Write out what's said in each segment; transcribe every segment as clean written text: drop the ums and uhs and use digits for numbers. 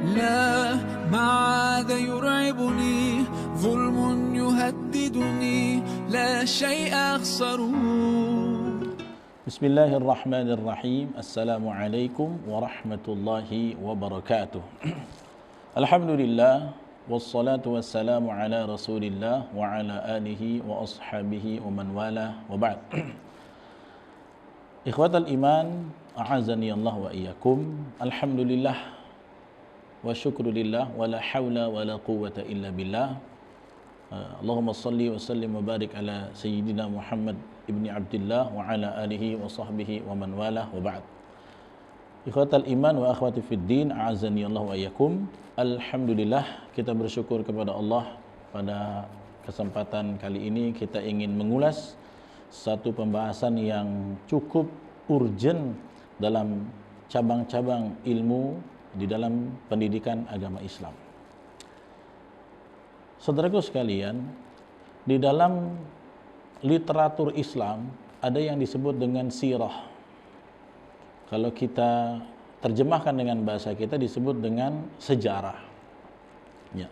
لا ما عاد يرعبني ظلم يهددني لا شيء أخسره. Bismillahirrahmanirrahim. Assalamualaikum warahmatullahi wabarakatuh. Alhamdulillah wassalatu wassalamu ala Rasulillah wa ala alihi wa ashabihi wa man wala wa ba'd. Ikhwatal iman, a'azani Allah wa iyyakum. Alhamdulillah wa syukrulillah wa la hawla wa la quwwata illa billah. Allahumma salli wa sallim wa barik ala sayyidina Muhammad ibni Abdullah wa ala alihi wa sahbihi wa man wala wa ba'd. Ikhwatal iman wa akhwati fid din, a'azani Allah wa iyyakum. Alhamdulillah, kita bersyukur kepada Allah pada kesempatan kali ini kita ingin mengulas satu pembahasan yang cukup urgent dalam cabang-cabang ilmu di dalam pendidikan agama Islam. Saudaraku sekalian, di dalam literatur Islam ada yang disebut dengan sirah. Kalau kita terjemahkan dengan bahasa kita disebut dengan sejarah. Ya.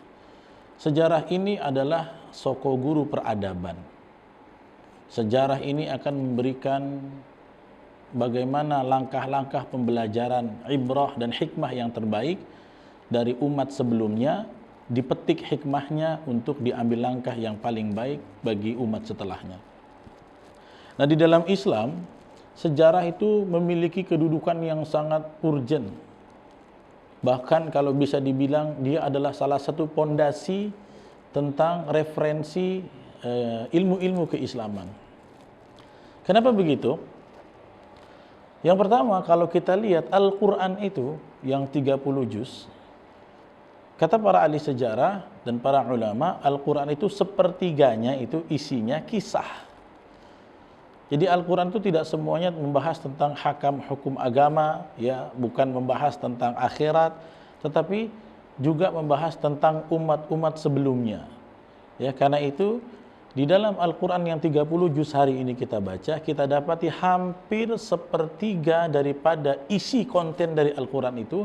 Sejarah ini adalah soko guru peradaban. Sejarah ini akan memberikan bagaimana langkah-langkah pembelajaran ibrah dan hikmah yang terbaik dari umat sebelumnya, dipetik hikmahnya untuk diambil langkah yang paling baik bagi umat setelahnya. Nah, di dalam Islam, sejarah itu memiliki kedudukan yang sangat urgent. Bahkan kalau bisa dibilang dia adalah salah satu pondasi tentang referensi ilmu-ilmu keislaman. Kenapa begitu? Yang pertama, kalau kita lihat Al-Quran itu yang 30 juz, kata para ahli sejarah dan para ulama, Al-Quran itu sepertiganya itu isinya kisah. Jadi Al-Quran itu tidak semuanya membahas tentang hakam hukum agama, ya, bukan membahas tentang akhirat, tetapi juga membahas tentang umat-umat sebelumnya. Ya, karena itu di dalam Al-Quran yang 30 juz hari ini kita baca, kita dapati hampir sepertiga daripada isi konten dari Al-Quran itu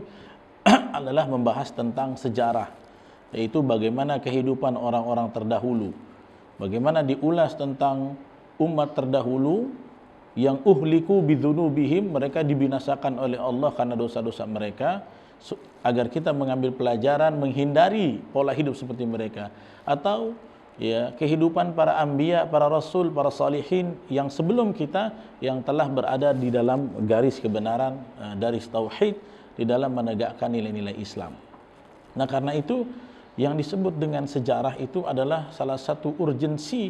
adalah membahas tentang sejarah, yaitu bagaimana kehidupan orang-orang terdahulu, bagaimana diulas tentang umat terdahulu yang uhliku bidzunubihim, mereka dibinasakan oleh Allah karena dosa-dosa mereka, agar kita mengambil pelajaran menghindari pola hidup seperti mereka. Atau ya, kehidupan para anbiya, para rasul, para salihin yang sebelum kita yang telah berada di dalam garis kebenaran, garis tauhid, di dalam menegakkan nilai-nilai Islam. Nah, karena itu yang disebut dengan sejarah itu adalah salah satu urgensi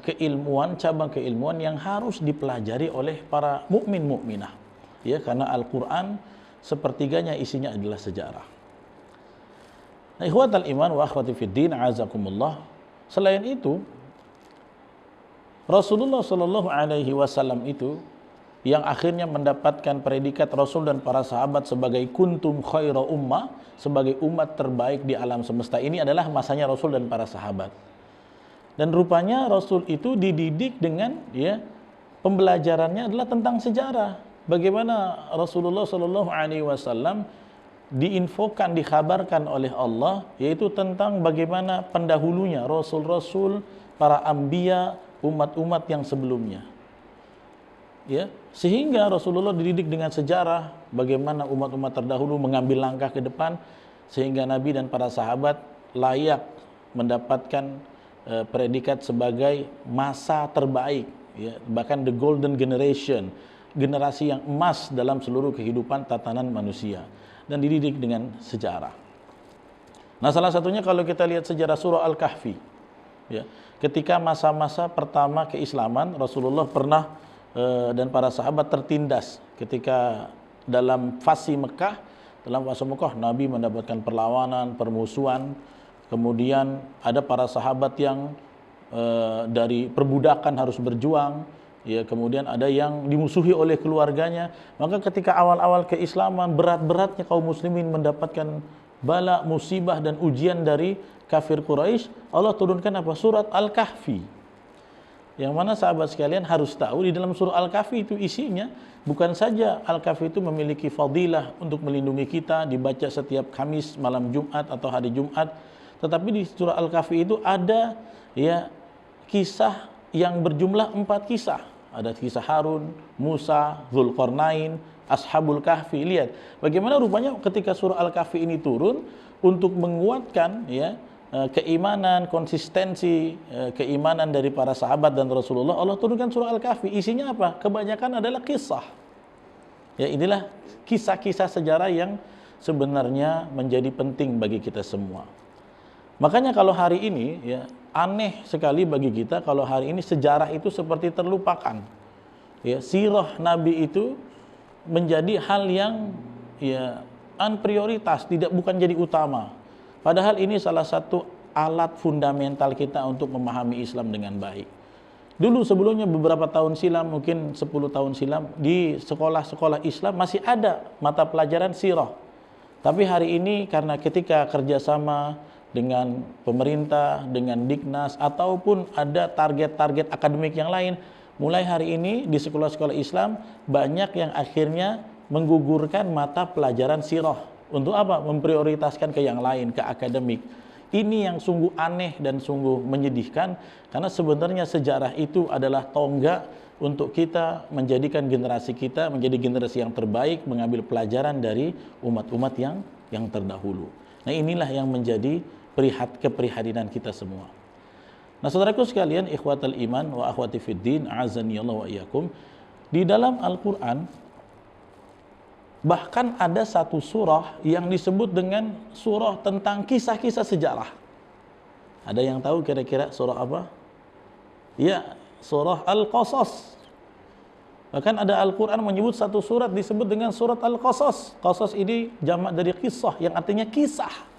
keilmuan, cabang keilmuan yang harus dipelajari oleh para mukmin mukminah. Ya, karena Al-Qur'an sepertiganya isinya adalah sejarah. Nah, ikhwatal iman wa akhwati fid din, azakumullah. Selain itu, Rasulullah sallallahu alaihi wasallam itu yang akhirnya mendapatkan predikat Rasul dan para sahabat sebagai kuntum khaira ummah, sebagai umat terbaik di alam semesta ini adalah masanya Rasul dan para sahabat. Dan rupanya Rasul itu dididik dengan ya, pembelajarannya adalah tentang sejarah. Bagaimana Rasulullah sallallahu alaihi wasallam diinfokan, dikhabarkan oleh Allah, yaitu tentang bagaimana pendahulunya rasul-rasul, para anbiya, umat-umat yang sebelumnya. Ya, sehingga Rasulullah dididik dengan sejarah bagaimana umat-umat terdahulu mengambil langkah ke depan sehingga Nabi dan para sahabat layak mendapatkan predikat sebagai masa terbaik, ya, bahkan the golden generation, generasi yang emas dalam seluruh kehidupan tatanan manusia, dan dididik dengan sejarah. Nah, salah satunya kalau kita lihat sejarah surah Al-Kahfi, ya, ketika masa-masa pertama keislaman, Rasulullah pernah dan para sahabat tertindas ketika dalam fase Mekah. Dalam fase Mekah Nabi mendapatkan perlawanan, permusuhan, kemudian ada para sahabat yang dari perbudakan harus berjuang, ya, kemudian ada yang dimusuhi oleh keluarganya. Maka ketika awal-awal keislaman, berat-beratnya kaum muslimin mendapatkan bala, musibah dan ujian dari kafir Quraisy, Allah turunkan apa? Surat Al-Kahfi. Yang mana sahabat sekalian harus tahu di dalam surah Al-Kahfi itu isinya bukan saja Al-Kahfi itu memiliki fadilah untuk melindungi kita, dibaca setiap Kamis malam Jumat atau hari Jumat, tetapi di surah Al-Kahfi itu ada ya kisah yang berjumlah 4 kisah. Ada kisah Harun, Musa, Zulkarnain, Ashabul Kahfi. Lihat bagaimana rupanya ketika surah Al-Kahfi ini turun untuk menguatkan ya keimanan, konsistensi keimanan dari para sahabat dan Rasulullah, Allah turunkan surah Al-Kahfi. Isinya apa? Kebanyakan adalah kisah. Ya, inilah kisah-kisah sejarah yang sebenarnya menjadi penting bagi kita semua. Makanya kalau hari ini ya aneh sekali bagi kita kalau hari ini sejarah itu seperti terlupakan. Ya, sirah Nabi itu menjadi hal yang ya unprioritas, bukan jadi utama. Padahal ini salah satu alat fundamental kita untuk memahami Islam dengan baik. Dulu sebelumnya beberapa tahun silam, mungkin 10 tahun silam, di sekolah-sekolah Islam masih ada mata pelajaran sirah. Tapi hari ini karena ketika kerjasama dengan pemerintah, dengan Diknas, ataupun ada target-target akademik yang lain, mulai hari ini di sekolah-sekolah Islam banyak yang akhirnya menggugurkan mata pelajaran sirah. Untuk apa? Memprioritaskan ke yang lain, ke akademik. Ini yang sungguh aneh dan sungguh menyedihkan, karena sebenarnya sejarah itu adalah tonggak untuk kita menjadikan generasi kita menjadi generasi yang terbaik, mengambil pelajaran dari umat-umat yang terdahulu. Nah, inilah yang menjadi keprihatinan kita semua. Nah, saudaraku sekalian, ikhwatal iman wa akhwati fiddin, a'azani Allah wa iyyakum, di dalam Al-Quran bahkan ada satu surah yang disebut dengan surah tentang kisah-kisah sejarah. Ada yang tahu kira-kira surah apa? Ya, surah Al-Qasas. Bahkan ada Al-Quran menyebut satu surat disebut dengan surat Al-Qasas. Qasas ini jamak dari kisah, yang artinya kisah.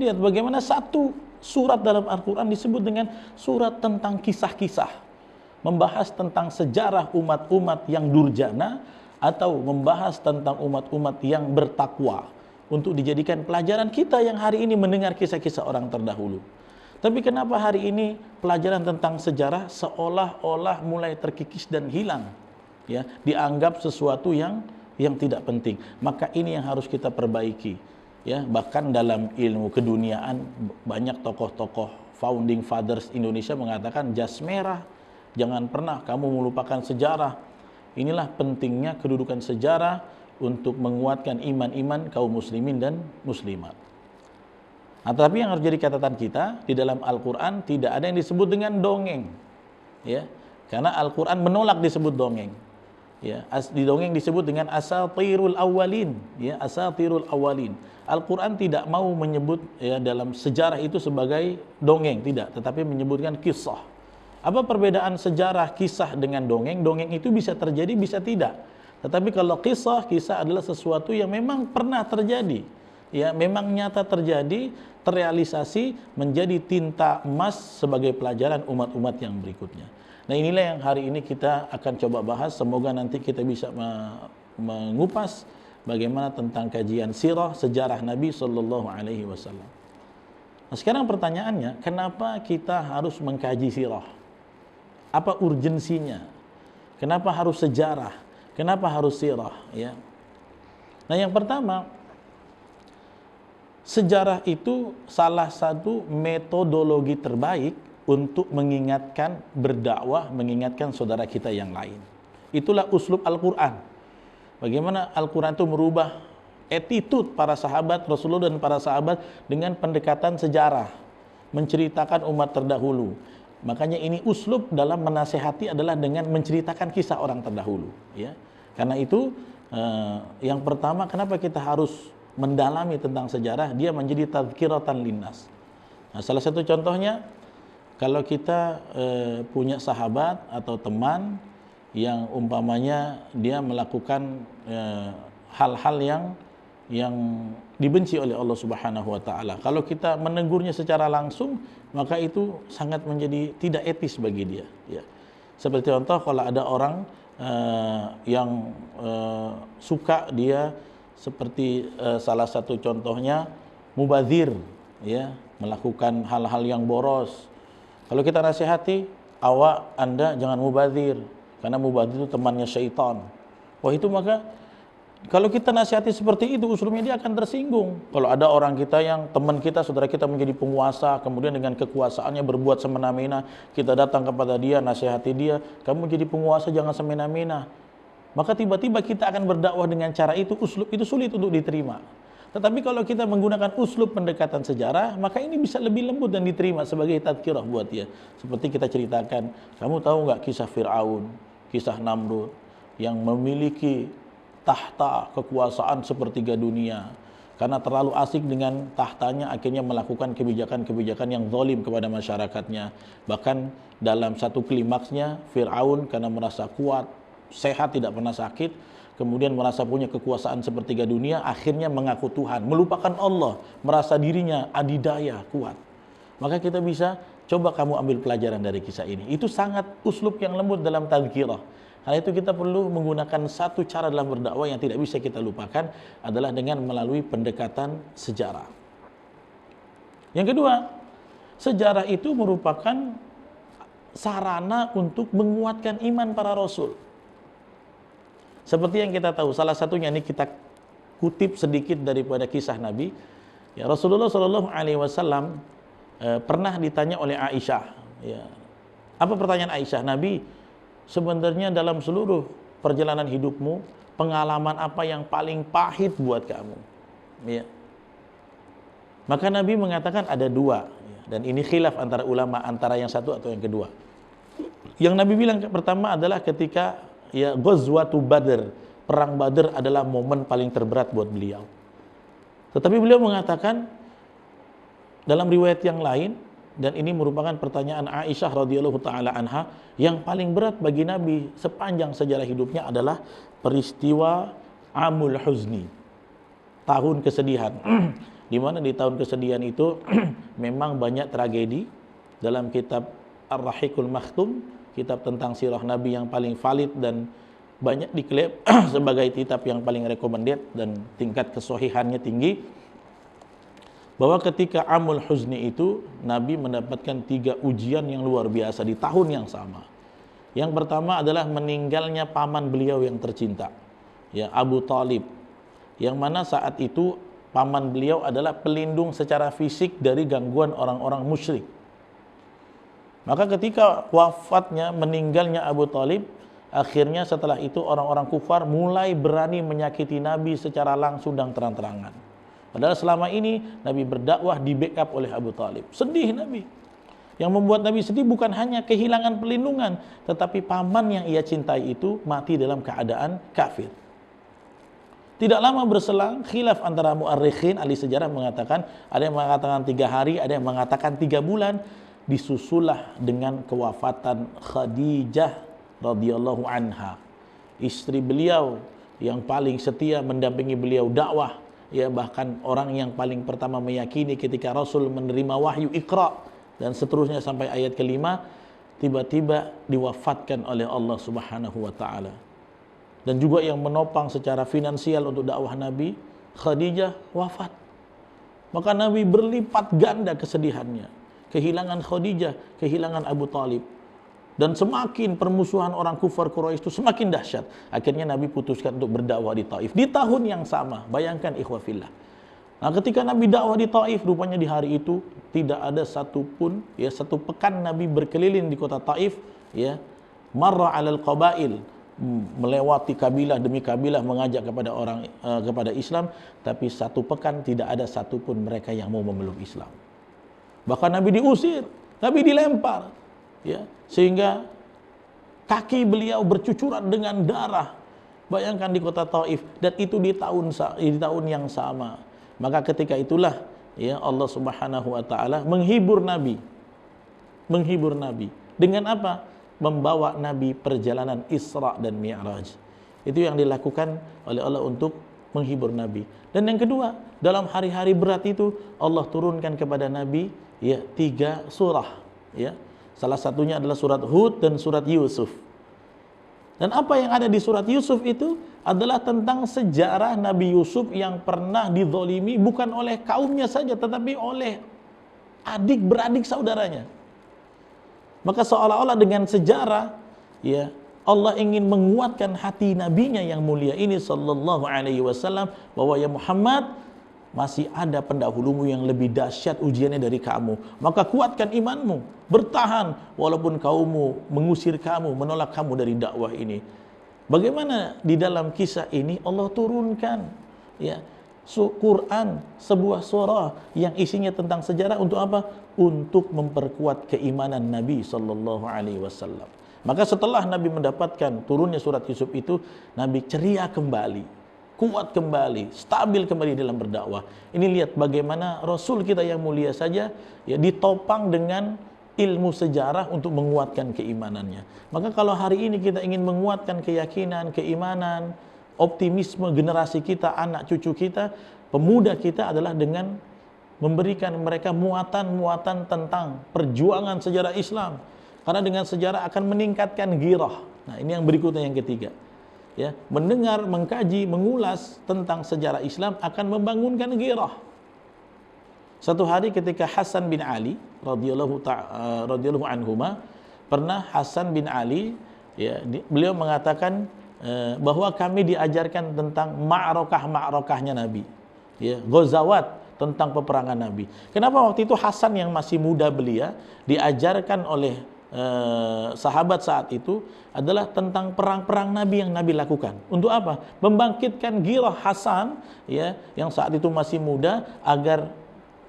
Lihat bagaimana satu surat dalam Al-Quran disebut dengan surat tentang kisah-kisah. Membahas tentang sejarah umat-umat yang durjana, atau membahas tentang umat-umat yang bertakwa, untuk dijadikan pelajaran kita yang hari ini mendengar kisah-kisah orang terdahulu. Tapi kenapa hari ini pelajaran tentang sejarah seolah-olah mulai terkikis dan hilang, ya, dianggap sesuatu yang tidak penting. Maka ini yang harus kita perbaiki, ya. Bahkan dalam ilmu keduniaan banyak tokoh-tokoh founding fathers Indonesia mengatakan jas merah, jangan pernah kamu melupakan sejarah. Inilah pentingnya kedudukan sejarah untuk menguatkan iman-iman kaum muslimin dan muslimat. Nah, tapi yang harus jadi catatan kita, di dalam Al-Quran tidak ada yang disebut dengan dongeng, ya, karena Al-Quran menolak disebut dongeng. Ya, di dongeng disebut dengan asatirul awwalin, ya, asatirul awwalin. Al-Quran tidak mau menyebut ya dalam sejarah itu sebagai dongeng, tidak, tetapi menyebutkan kisah. Apa perbedaan sejarah kisah dengan dongeng? Dongeng itu bisa terjadi, bisa tidak. Tetapi kalau kisah adalah sesuatu yang memang pernah terjadi, ya, memang nyata terjadi, terrealisasi, menjadi tinta emas sebagai pelajaran umat-umat yang berikutnya. Nah, inilah yang hari ini kita akan coba bahas. Semoga nanti kita bisa mengupas bagaimana tentang kajian sirah, sejarah Nabi Sallallahu Alaihi Wasallam. Nah, sekarang pertanyaannya, kenapa kita harus mengkaji sirah? Apa urgensinya? Kenapa harus sejarah? Kenapa harus sirah? Ya. Nah, yang pertama, sejarah itu salah satu metodologi terbaik untuk mengingatkan berdakwah, mengingatkan saudara kita yang lain. Itulah uslub Al-Quran. Bagaimana Al-Quran itu merubah attitude para sahabat Rasulullah dan para sahabat dengan pendekatan sejarah, menceritakan umat terdahulu. Makanya ini uslub dalam menasehati adalah dengan menceritakan kisah orang terdahulu, ya. Karena itu yang pertama, kenapa kita harus mendalami tentang sejarah? Dia menjadi tadzkiratan linnas. Nah, salah satu contohnya, kalau kita punya sahabat atau teman yang umpamanya dia melakukan hal-hal yang dibenci oleh Allah Subhanahu wa taala. Kalau kita menegurnya secara langsung, maka itu sangat menjadi tidak etis bagi dia, ya. Seperti contoh, kalau ada orang yang suka dia seperti salah satu contohnya mubazir, ya, melakukan hal-hal yang boros. Kalau kita nasihati, Anda jangan mubazir, karena mubazir itu temannya syaitan. Wah, itu maka kalau kita nasihati seperti itu, usulnya dia akan tersinggung. Kalau ada orang kita yang teman kita, saudara kita menjadi penguasa, kemudian dengan kekuasaannya berbuat semena-mena, kita datang kepada dia, nasihati dia, kamu jadi penguasa jangan semena-mena. Maka tiba-tiba kita akan berdakwah dengan cara itu, uslub itu sulit untuk diterima. Tetapi kalau kita menggunakan uslub pendekatan sejarah, maka ini bisa lebih lembut dan diterima sebagai tadkirah buat dia. Seperti kita ceritakan, kamu tahu nggak kisah Fir'aun, kisah Namrud, yang memiliki tahta kekuasaan sepertiga dunia. Karena terlalu asik dengan tahtanya, akhirnya melakukan kebijakan-kebijakan yang zalim kepada masyarakatnya. Bahkan dalam satu klimaksnya, Fir'aun karena merasa kuat, sehat, tidak pernah sakit, kemudian merasa punya kekuasaan sepertiga dunia, akhirnya mengaku Tuhan, melupakan Allah, merasa dirinya adidaya, kuat. Maka kita bisa, coba kamu ambil pelajaran dari kisah ini. Itu sangat uslub yang lembut dalam tadhkirah. Karena itu kita perlu menggunakan satu cara dalam berdakwah yang tidak bisa kita lupakan, adalah dengan melalui pendekatan sejarah. Yang kedua, sejarah itu merupakan sarana untuk menguatkan iman para rasul. Seperti yang kita tahu, salah satunya ini kita kutip sedikit daripada kisah Nabi. Ya, Rasulullah SAW pernah ditanya oleh Aisyah. Ya, apa pertanyaan Aisyah? Nabi, sebenarnya dalam seluruh perjalanan hidupmu, pengalaman apa yang paling pahit buat kamu? Ya. Maka Nabi mengatakan ada dua. Dan ini khilaf antara ulama, antara yang satu atau yang kedua. Yang Nabi bilang pertama adalah ketika Ghazwatu Badr, perang Badr adalah momen paling terberat buat beliau. Tetapi beliau mengatakan dalam riwayat yang lain, dan ini merupakan pertanyaan Aisyah radhiyallahu taala anha, yang paling berat bagi Nabi sepanjang sejarah hidupnya adalah peristiwa Amul Huzni, tahun kesedihan. Di mana di tahun kesedihan itu memang banyak tragedi. Dalam kitab Ar-Rahiqul Makhtum, kitab tentang sirah Nabi yang paling valid dan banyak diklaim sebagai kitab yang paling recommended dan tingkat kesohihannya tinggi, bahwa ketika Amul Huzni itu Nabi mendapatkan 3 ujian yang luar biasa di tahun yang sama. Yang pertama adalah meninggalnya paman beliau yang tercinta, ya, Abu Talib, yang mana saat itu paman beliau adalah pelindung secara fisik dari gangguan orang-orang musyrik. Maka ketika wafatnya, meninggalnya Abu Talib, akhirnya setelah itu orang-orang kufar mulai berani menyakiti Nabi secara langsung dan terang-terangan. Padahal selama ini Nabi berdakwah di backup oleh Abu Talib. Sedih Nabi. Yang membuat Nabi sedih bukan hanya kehilangan pelindungan, tetapi paman yang ia cintai itu mati dalam keadaan kafir. Tidak lama berselang, khilaf antara mu'arrikhin, ahli sejarah mengatakan, ada yang mengatakan 3 hari, ada yang mengatakan 3 bulan, disusulah dengan kewafatan Khadijah radhiyallahu anha, istri beliau yang paling setia mendampingi beliau dakwah, ya, bahkan orang yang paling pertama meyakini ketika Rasul menerima wahyu Iqra dan seterusnya sampai ayat kelima, tiba-tiba diwafatkan oleh Allah Subhanahu wa taala. Dan juga yang menopang secara finansial untuk dakwah Nabi, Khadijah, wafat. Maka Nabi berlipat ganda kesedihannya. Kehilangan Khadijah, kehilangan Abu Talib. Dan semakin permusuhan orang kufar Quraisy itu semakin dahsyat. Akhirnya Nabi putuskan untuk berdakwah di Taif. Di tahun yang sama, bayangkan ikhwah fillah. Nah, ketika Nabi dakwah di Taif, rupanya di hari itu tidak ada satupun, ya, 1 pekan Nabi berkeliling di kota Taif, ya, marra 'alal qabail, melewati kabilah demi kabilah mengajak kepada orang kepada Islam, tapi 1 pekan tidak ada satupun mereka yang mau memeluk Islam. Bahkan Nabi diusir, Nabi dilempar, ya, sehingga kaki beliau bercucuran dengan darah. Bayangkan di kota Taif, dan itu di tahun yang sama. Maka ketika itulah, ya, Allah Subhanahu wa taala menghibur Nabi. Menghibur Nabi dengan apa? Membawa Nabi perjalanan Isra dan Mi'raj. Itu yang dilakukan oleh Allah untuk menghibur Nabi. Dan yang kedua, dalam hari-hari berat itu Allah turunkan kepada Nabi, ya, 3 surah, ya. Salah satunya adalah surat Hud dan surat Yusuf. Dan apa yang ada di surat Yusuf itu adalah tentang sejarah Nabi Yusuf yang pernah dizalimi bukan oleh kaumnya saja, tetapi oleh adik-beradik saudaranya. Maka seolah-olah dengan sejarah, ya, Allah ingin menguatkan hati nabinya yang mulia ini sallallahu alaihi wasallam bahwa ya Muhammad, masih ada pendahulumu yang lebih dahsyat ujiannya dari kamu. Maka kuatkan imanmu, bertahan walaupun kaummu mengusir kamu, menolak kamu dari dakwah ini. Bagaimana di dalam kisah ini Allah turunkan, ya, Quran, sebuah surah yang isinya tentang sejarah untuk apa? Untuk memperkuat keimanan Nabi sallallahu alaihi wasallam. Maka setelah Nabi mendapatkan turunnya surat Yusuf itu, Nabi ceria kembali, kuat kembali, stabil kembali dalam berdakwah. Ini lihat bagaimana Rasul kita yang mulia saja ya ditopang dengan ilmu sejarah untuk menguatkan keimanannya. Maka kalau hari ini kita ingin menguatkan keyakinan, keimanan, optimisme generasi kita, anak cucu kita, pemuda kita adalah dengan memberikan mereka muatan-muatan tentang perjuangan sejarah Islam. Karena dengan sejarah akan meningkatkan ghirah. Nah, ini yang berikutnya yang ketiga. Ya, mendengar, mengkaji, mengulas tentang sejarah Islam akan membangunkan ghirah. Satu hari ketika Hasan bin Ali radhiyallahu anhuma, pernah Hasan bin Ali ya, beliau mengatakan bahwa kami diajarkan tentang ma'rakah-ma'rakahnya Nabi. Ya, ghazawat, tentang peperangan Nabi. Kenapa waktu itu Hasan yang masih muda belia diajarkan oleh sahabat saat itu adalah tentang perang-perang Nabi yang Nabi lakukan. Untuk apa? Membangkitkan ghirah Hasan ya, yang saat itu masih muda agar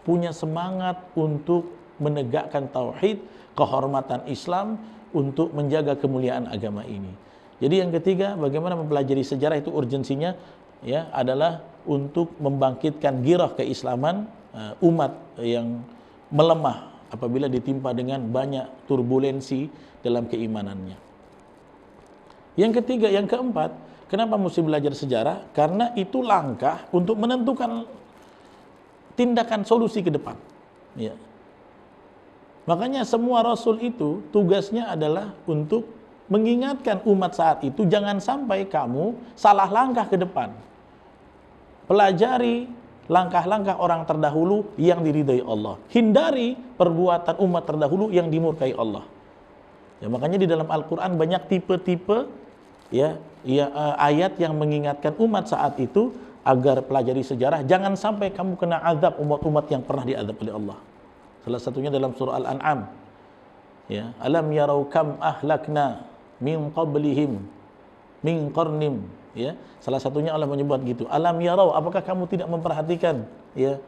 punya semangat untuk menegakkan tauhid, kehormatan Islam, untuk menjaga kemuliaan agama ini. Jadi yang ketiga, bagaimana mempelajari sejarah itu urgensinya ya adalah untuk membangkitkan ghirah keislaman umat yang melemah apabila ditimpa dengan banyak turbulensi dalam keimanannya. Yang ketiga, yang keempat, kenapa mesti belajar sejarah? Karena itu langkah untuk menentukan tindakan solusi ke depan. Ya. Makanya semua Rasul itu tugasnya adalah untuk mengingatkan umat saat itu, jangan sampai kamu salah langkah ke depan. Pelajari langkah-langkah orang terdahulu yang diridhai Allah. Hindari perbuatan umat terdahulu yang dimurkai Allah. Ya, makanya di dalam Al-Quran banyak tipe-tipe ya, ayat yang mengingatkan umat saat itu agar pelajari sejarah. Jangan sampai kamu kena azab umat-umat yang pernah diazab oleh Allah. Salah satunya dalam surah Al-An'am. Ya, alam yarau kam ahlakna min qablihim min qarnim. Ya, salah satunya Allah menyebut gitu. Alam yarau, apakah kamu tidak memperhatikan? Ya,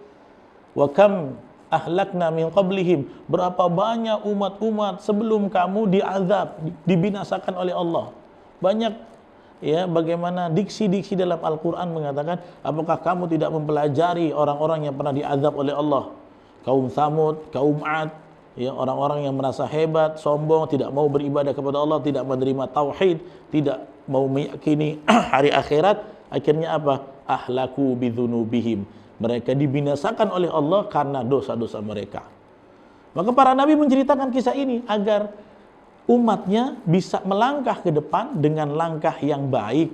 wa kam ahlakna min qablihim, berapa banyak umat-umat sebelum kamu diazab, dibinasakan oleh Allah. Banyak ya, bagaimana diksi-diksi dalam Al-Quran mengatakan, apakah kamu tidak mempelajari orang-orang yang pernah diazab oleh Allah? Kaum Tsamud, kaum Ad, ya, orang-orang yang merasa hebat, sombong, tidak mau beribadah kepada Allah, tidak menerima tauhid, tidak mau meyakini hari akhirat, akhirnya apa? Ahlaku bidzunubihim. Mereka dibinasakan oleh Allah karena dosa-dosa mereka. Maka para nabi menceritakan kisah ini agar umatnya bisa melangkah ke depan dengan langkah yang baik,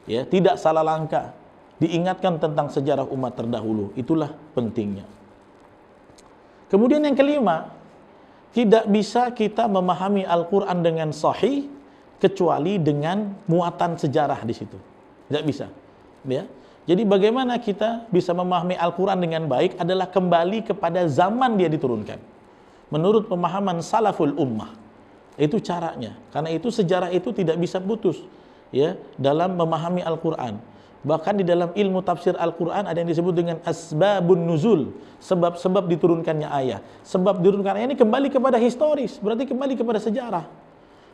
ya, tidak salah langkah. Diingatkan tentang sejarah umat terdahulu, itulah pentingnya. Kemudian yang kelima, tidak bisa kita memahami Al-Quran dengan sahih kecuali dengan muatan sejarah di situ. Tidak bisa. Ya. Jadi bagaimana kita bisa memahami Al-Quran dengan baik adalah kembali kepada zaman dia diturunkan. Menurut pemahaman salaful ummah. Itu caranya. Karena itu sejarah itu tidak bisa putus ya dalam memahami Al-Quran. Bahkan di dalam ilmu tafsir Al-Quran ada yang disebut dengan asbabun nuzul, sebab-sebab diturunkannya ayat. Sebab diturunkan ayat ini kembali kepada historis, berarti kembali kepada sejarah.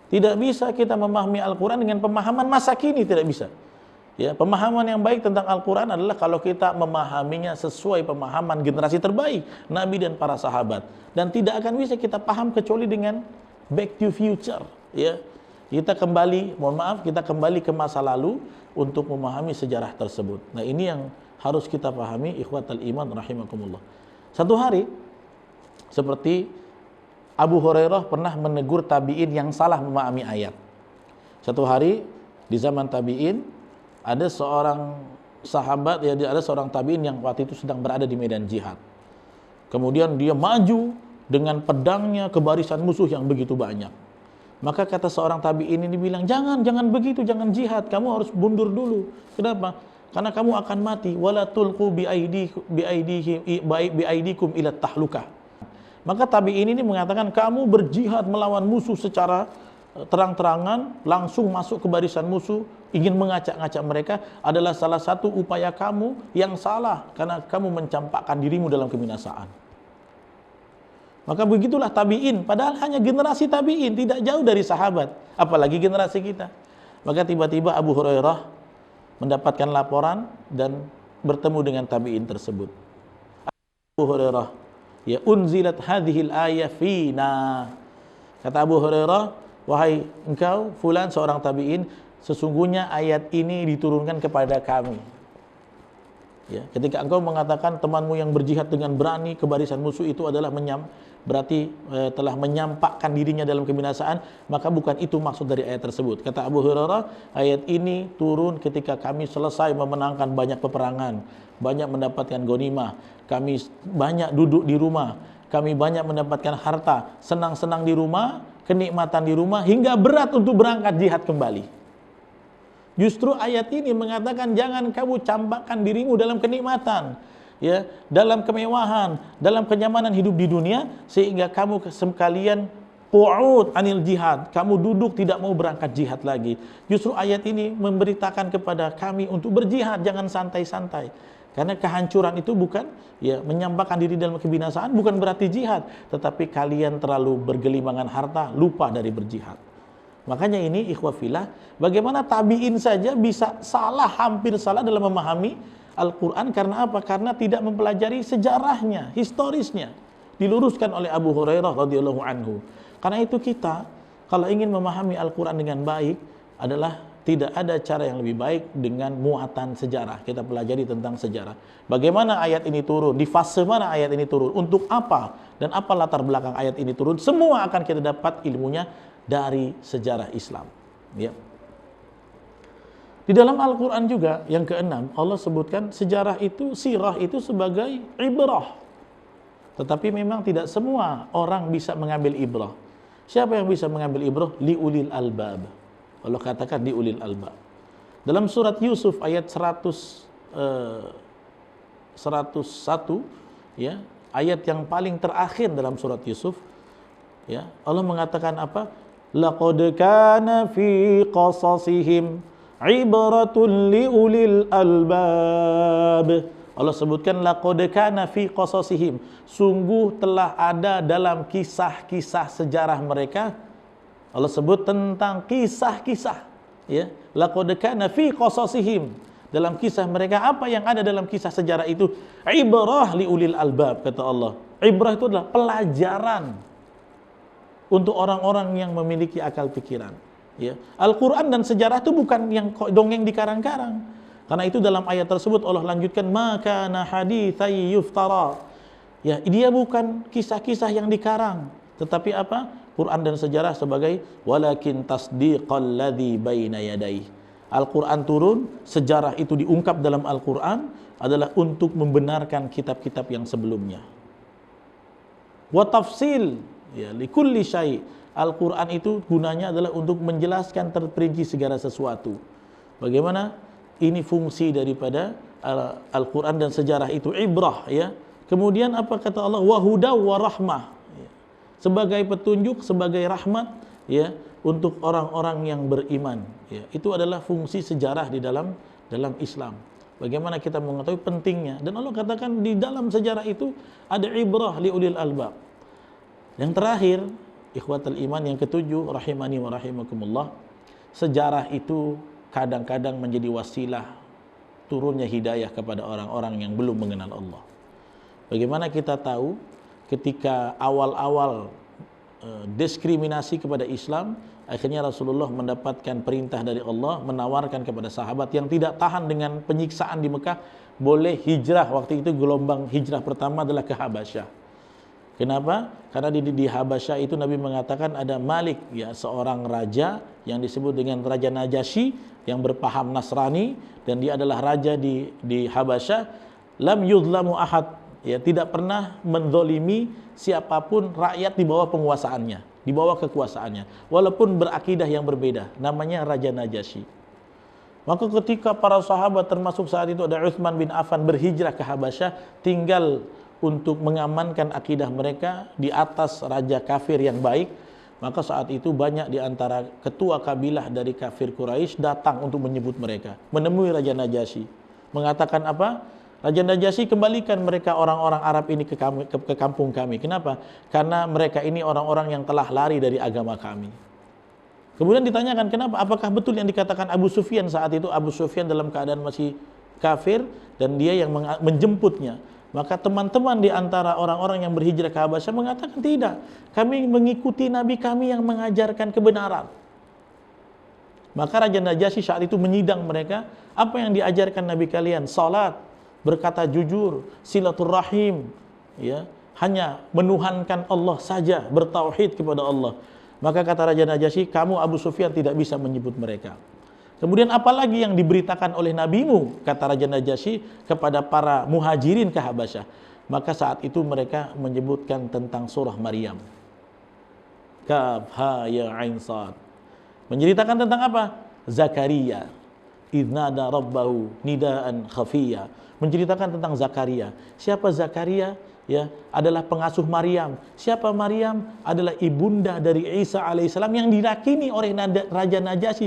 Tidak bisa kita memahami Al-Quran dengan pemahaman masa kini, tidak bisa. Ya, pemahaman yang baik tentang Al-Quran adalah kalau kita memahaminya sesuai pemahaman generasi terbaik, Nabi dan para sahabat. Dan tidak akan bisa kita paham kecuali dengan back to future. Ya. Kita kembali, mohon maaf, kita kembali ke masa lalu untuk memahami sejarah tersebut. Nah, ini yang harus kita pahami, ikhwatal iman rahimakumullah. Satu hari, seperti Abu Hurairah pernah menegur tabi'in yang salah memahami ayat. Satu hari, di zaman tabi'in, ada seorang sahabat, ya, ada seorang tabi'in yang waktu itu sedang berada di medan jihad. Kemudian dia maju dengan pedangnya ke barisan musuh yang begitu banyak. Maka kata seorang tabi'in ini bilang, jangan begitu, jangan jihad, kamu harus mundur dulu. Kenapa? Karena kamu akan mati. Wala tulqu biaidikum ila tahlukah. Maka tabi'in ini mengatakan, kamu berjihad melawan musuh secara terang-terangan, langsung masuk ke barisan musuh, ingin mengacak-ngacak mereka, adalah salah satu upaya kamu yang salah, karena kamu mencampakkan dirimu dalam kebinasaan. Maka begitulah tabi'in, padahal hanya generasi tabi'in, tidak jauh dari sahabat, apalagi generasi kita. Maka tiba-tiba Abu Hurairah mendapatkan laporan dan bertemu dengan tabi'in tersebut. Abu Hurairah, ya unzilat hadhil ayah fina. Kata Abu Hurairah, wahai engkau fulan seorang tabi'in, sesungguhnya ayat ini diturunkan kepada kami. Ya, ketika engkau mengatakan temanmu yang berjihad dengan berani ke barisan musuh itu adalah berarti telah menyampakkan dirinya dalam kebinasaan, maka bukan itu maksud dari ayat tersebut. Kata Abu Hurairah, ayat ini turun ketika kami selesai memenangkan banyak peperangan, banyak mendapatkan ghanimah, kami banyak duduk di rumah, kami banyak mendapatkan harta, senang-senang di rumah, kenikmatan di rumah, hingga berat untuk berangkat jihad kembali. Justru ayat ini mengatakan jangan kamu campakkan dirimu dalam kenikmatan, ya, dalam kemewahan, dalam kenyamanan hidup di dunia, sehingga kamu sekalian qu'ud anil jihad, kamu duduk tidak mau berangkat jihad lagi. Justru ayat ini memberitakan kepada kami untuk berjihad, jangan santai-santai. Karena kehancuran itu bukan ya menyampakkan diri dalam kebinasaan, bukan berarti jihad, tetapi kalian terlalu bergelimangan harta, lupa dari berjihad. Makanya ini ikhwah fillah, bagaimana tabi'in saja bisa salah, hampir salah dalam memahami Al-Quran. Karena apa? Karena tidak mempelajari sejarahnya, historisnya. Diluruskan oleh Abu Hurairah radhiyallahu anhu. Karena itu kita, kalau ingin memahami Al-Quran dengan baik, adalah tidak ada cara yang lebih baik dengan muatan sejarah. Kita pelajari tentang sejarah. Bagaimana ayat ini turun, di fase mana ayat ini turun, untuk apa, dan apa latar belakang ayat ini turun, semua akan kita dapat ilmunya dari sejarah Islam. Ya. Di dalam Al-Quran juga yang keenam, Allah sebutkan sejarah itu, sirah itu sebagai ibrah. Tetapi memang tidak semua orang bisa mengambil ibrah. Siapa yang bisa mengambil ibrah? Liulil albab. Allah katakan liulil albab. Dalam surat Yusuf ayat 101, ya, ayat yang paling terakhir dalam surat Yusuf, ya, Allah mengatakan apa? Laqad kana fi qasasihim ibratun liulil albab. Allah sebutkan laqad kana fi qasasihim, sungguh telah ada dalam kisah-kisah sejarah mereka. Allah sebut tentang kisah-kisah, ya. Laqad kana fi qasasihim, dalam kisah mereka, apa yang ada dalam kisah sejarah itu? Ibrah liulil albab, kata Allah. Ibrah itu adalah pelajaran untuk orang-orang yang memiliki akal pikiran. Ya. Al-Quran dan sejarah itu bukan yang dongeng dikarang-karang. Karena itu dalam ayat tersebut Allah lanjutkan, maka na haditsai yuftara. Ya, dia bukan kisah-kisah yang dikarang, tetapi apa? Quran dan sejarah sebagai walakin tasdiqal ladzi baina yadayhi. Al-Quran turun, sejarah itu diungkap dalam Al-Quran adalah untuk membenarkan kitab-kitab yang sebelumnya. Wa tafsil, ya, likulli syai'. Al-Quran itu gunanya adalah untuk menjelaskan terperinci segala sesuatu. Bagaimana ini fungsi daripada Al-Quran dan sejarah itu, ibrah, ya. Kemudian apa kata Allah? Wa hudaw wa rahmah, ya. Sebagai petunjuk, sebagai rahmat, ya, untuk orang-orang yang beriman, ya. Itu adalah fungsi sejarah di dalam Islam. Bagaimana kita mengetahui pentingnya, dan Allah katakan di dalam sejarah itu ada ibrah liulil albab. Yang terakhir, ikhwatul iman, yang ketujuh, rahimani wa rahimakumullah, sejarah itu kadang-kadang menjadi wasilah turunnya hidayah kepada orang-orang yang belum mengenal Allah. Bagaimana kita tahu ketika awal-awal diskriminasi kepada Islam, akhirnya Rasulullah mendapatkan perintah dari Allah, menawarkan kepada sahabat yang tidak tahan dengan penyiksaan di Mekah, boleh hijrah. Waktu itu gelombang hijrah pertama adalah ke Habasyah. Kenapa? Karena di Habasyah itu Nabi mengatakan ada Malik, ya, seorang raja yang disebut dengan Raja Najasyi yang berpaham Nasrani, dan dia adalah raja di Habasyah. Lam yudlamu ahad, ya tidak pernah menzolimi siapapun rakyat di bawah penguasaannya, di bawah kekuasaannya, walaupun berakidah yang berbeda. Namanya Raja Najasyi. Maka ketika para sahabat, termasuk saat itu ada Utsman bin Affan, berhijrah ke Habasyah, tinggal untuk mengamankan akidah mereka di atas raja kafir yang baik, maka saat itu banyak di antara ketua kabilah dari kafir Quraisy datang untuk menyebut mereka, menemui Raja Najasyi, mengatakan apa? Raja Najasyi, kembalikan mereka orang-orang Arab ini ke kampung kami. Kenapa? Karena mereka ini orang-orang yang telah lari dari agama kami. Kemudian ditanyakan, kenapa? Apakah betul yang dikatakan Abu Sufyan saat itu? Abu Sufyan dalam keadaan masih kafir dan dia yang menjemputnya. Maka teman-teman di antara orang-orang yang berhijrah ke Habasyah mengatakan, tidak, kami mengikuti Nabi kami yang mengajarkan kebenaran. Maka Raja Najasyi saat itu menyidang mereka, apa yang diajarkan Nabi kalian? Salat, berkata jujur, silaturrahim, ya, hanya menuhankan Allah saja, bertauhid kepada Allah. Maka kata Raja Najasyi, kamu Abu Sufyan tidak bisa menyebut mereka. Kemudian apalagi yang diberitakan oleh nabimu, kata Raja Najasyi kepada para muhajirin ke Habasyah. Maka saat itu mereka menyebutkan tentang surah Maryam. Kaf ha ya ain sad. Menceritakan tentang apa? Zakaria idnada rabbahu nidaan khafiyya. Menceritakan tentang Zakaria. Siapa Zakaria? Ya, adalah pengasuh Maryam. Siapa Maryam? Adalah ibunda dari Isa alaihissalam yang diyakini oleh Raja Najasyi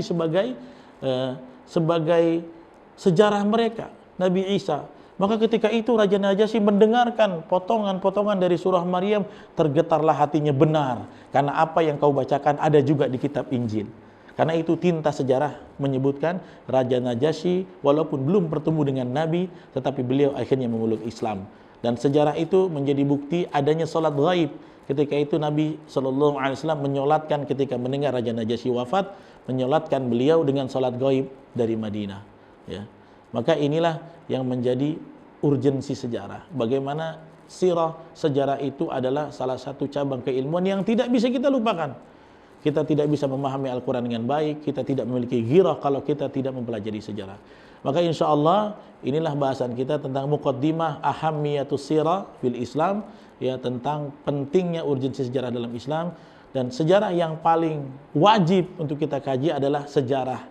sebagai sejarah mereka, Nabi Isa. Maka ketika itu Raja Najasyi mendengarkan potongan-potongan dari surah Maryam, tergetarlah hatinya, benar, karena apa yang kau bacakan ada juga di kitab Injil. Karena itu tinta sejarah menyebutkan Raja Najasyi walaupun belum bertemu dengan Nabi, tetapi beliau akhirnya memeluk Islam. Dan sejarah itu menjadi bukti adanya salat ghaib. Ketika itu Nabi SAW menyolatkan ketika mendengar Raja Najasyi wafat, menyolatkan beliau dengan salat ghaib dari Madinah. Ya. Maka inilah yang menjadi urgensi sejarah. Bagaimana sirah sejarah itu adalah salah satu cabang keilmuan yang tidak bisa kita lupakan. Kita tidak bisa memahami Al-Quran dengan baik, kita tidak memiliki ghirah kalau kita tidak mempelajari sejarah. Maka insya Allah inilah bahasan kita tentang muqaddimah ahammiyatus sirah fil Islam, ya, tentang pentingnya urgensi sejarah dalam Islam. Dan sejarah yang paling wajib untuk kita kaji adalah sejarah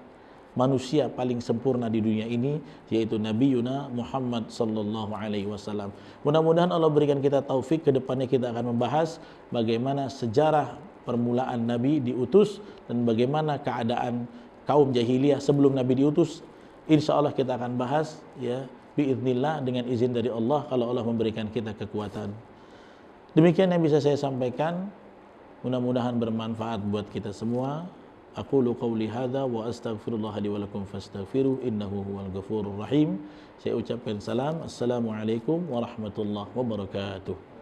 manusia paling sempurna di dunia ini, yaitu Nabi Yuna Muhammad sallallahu alaihi wasallam. Mudah-mudahan Allah berikan kita taufik, ke depannya kita akan membahas bagaimana sejarah permulaan Nabi diutus dan bagaimana keadaan kaum jahiliyah sebelum Nabi diutus. Insya Allah kita akan bahas, ya, biiznillah, dengan izin dari Allah, kalau Allah memberikan kita kekuatan. Demikian yang bisa saya sampaikan. Mudah-mudahan bermanfaat buat kita semua. Aqulu qawli hadza wa astaghfirullah li wa lakum fastaghfiru innahu huwal ghafurur rahim. Saya ucapkan salam. Assalamualaikum warahmatullahi wabarakatuh.